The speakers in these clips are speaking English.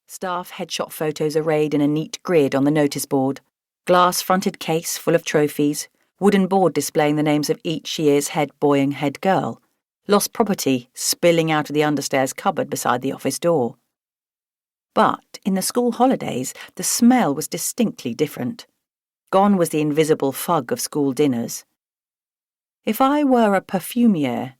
Staff headshot photos arrayed in a neat grid on the notice board, glass-fronted case full of trophies, wooden board displaying the names of each year's head boy and head girl, lost property spilling out of the understairs cupboard beside the office door. But in the school holidays, the smell was distinctly different. Gone was the invisible fug of school dinners. If I were a perfumier,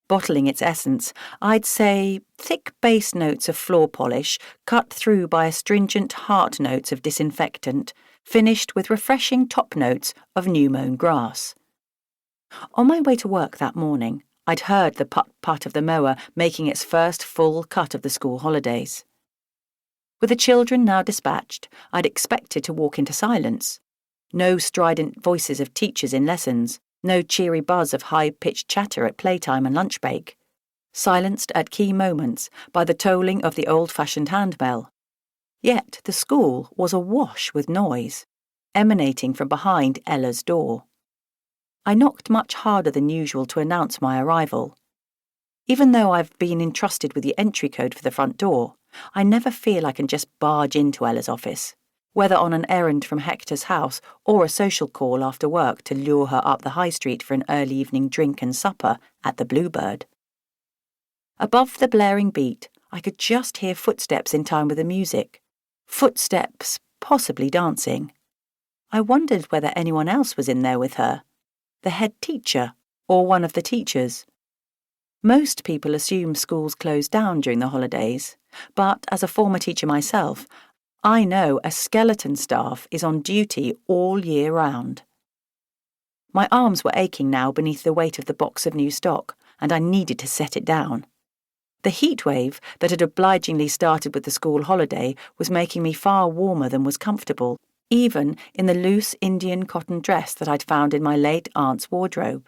bottling its essence, I'd say thick base notes of floor polish cut through by astringent heart notes of disinfectant, finished with refreshing top notes of new-mown grass. On my way to work that morning, I'd heard the putt-putt of the mower making its first full cut of the school holidays. With the children now dispatched, I'd expected to walk into silence. No strident voices of teachers in lessons, no cheery buzz of high-pitched chatter at playtime and lunch break. Silenced at key moments by the tolling of the old-fashioned handbell. Yet the school was awash with noise, emanating from behind Ella's door. I knocked much harder than usual to announce my arrival. Even though I've been entrusted with the entry code for the front door, I never feel I can just barge into Ella's office, whether on an errand from Hector's house or a social call after work to lure her up the high street for an early evening drink and supper at the Bluebird. Above the blaring beat, I could just hear footsteps in time with the music. Footsteps, possibly dancing. I wondered whether anyone else was in there with her, the head teacher or one of the teachers. Most people assume schools close down during the holidays, but as a former teacher myself, I know a skeleton staff is on duty all year round. My arms were aching now beneath the weight of the box of new stock, and I needed to set it down. The heatwave that had obligingly started with the school holiday was making me far warmer than was comfortable, even in the loose Indian cotton dress that I'd found in my late aunt's wardrobe.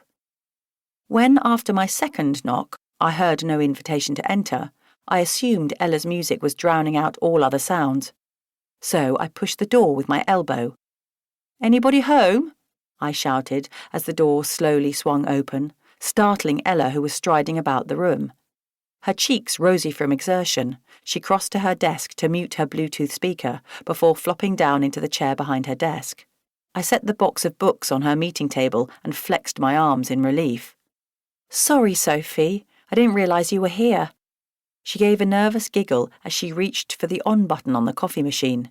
When, after my second knock, I heard no invitation to enter, I assumed Ella's music was drowning out all other sounds. So I pushed the door with my elbow. "Anybody home?" I shouted as the door slowly swung open, startling Ella, who was striding about the room. Her cheeks rosy from exertion, she crossed to her desk to mute her Bluetooth speaker before flopping down into the chair behind her desk. I set the box of books on her meeting table and flexed my arms in relief. "Sorry, Sophie, I didn't realise you were here." She gave a nervous giggle as she reached for the on button on the coffee machine.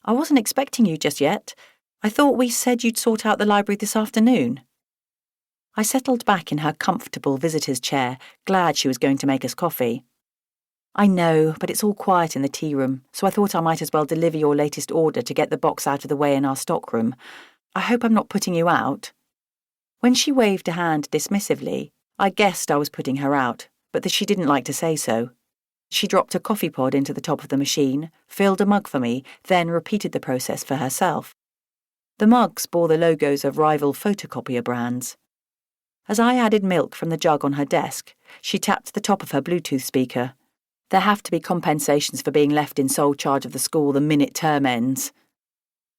"I wasn't expecting you just yet. I thought we said you'd sort out the library this afternoon." I settled back in her comfortable visitor's chair, glad she was going to make us coffee. "I know, but it's all quiet in the tea room, so I thought I might as well deliver your latest order to get the box out of the way in our stockroom. I hope I'm not putting you out." When she waved a hand dismissively, I guessed I was putting her out, but that she didn't like to say so. She dropped a coffee pod into the top of the machine, filled a mug for me, then repeated the process for herself. The mugs bore the logos of rival photocopier brands. As I added milk from the jug on her desk, she tapped the top of her Bluetooth speaker. There have to be compensations for being left in sole charge of the school the minute term ends.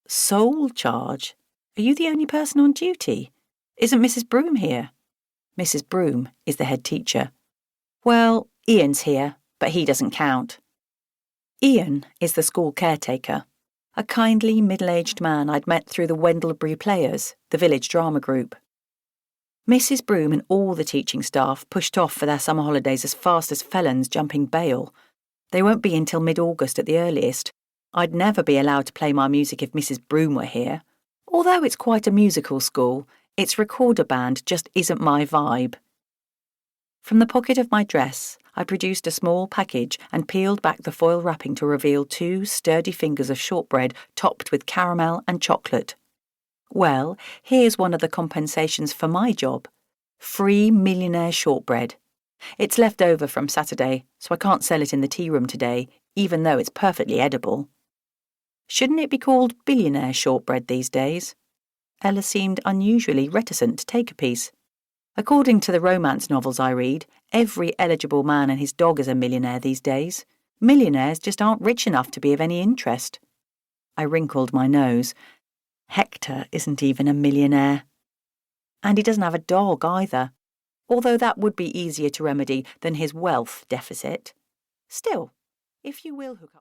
Sole charge? Are you the only person on duty? Isn't Mrs. Broom here? Mrs. Broom is the head teacher. Well, Ian's here, but he doesn't count. Ian is the school caretaker, a kindly middle-aged man I'd met through the Wendlebury Players, the village drama group. Mrs. Broom and all the teaching staff pushed off for their summer holidays as fast as felons jumping bail. They won't be until mid-August at the earliest. I'd never be allowed to play my music if Mrs. Broom were here. Although it's quite a musical school, its recorder band just isn't my vibe. From the pocket of my dress, I produced a small package and peeled back the foil wrapping to reveal 2 sturdy fingers of shortbread topped with caramel and chocolate. Well, here's one of the compensations for my job. Free millionaire shortbread. It's left over from Saturday, so I can't sell it in the tea room today, even though it's perfectly edible. Shouldn't it be called billionaire shortbread these days? Ella seemed unusually reticent to take a piece. According to the romance novels I read, every eligible man and his dog is a millionaire these days. Millionaires just aren't rich enough to be of any interest. I wrinkled my nose. Hector isn't even a millionaire. And he doesn't have a dog either, although that would be easier to remedy than his wealth deficit. Still, if you will hook up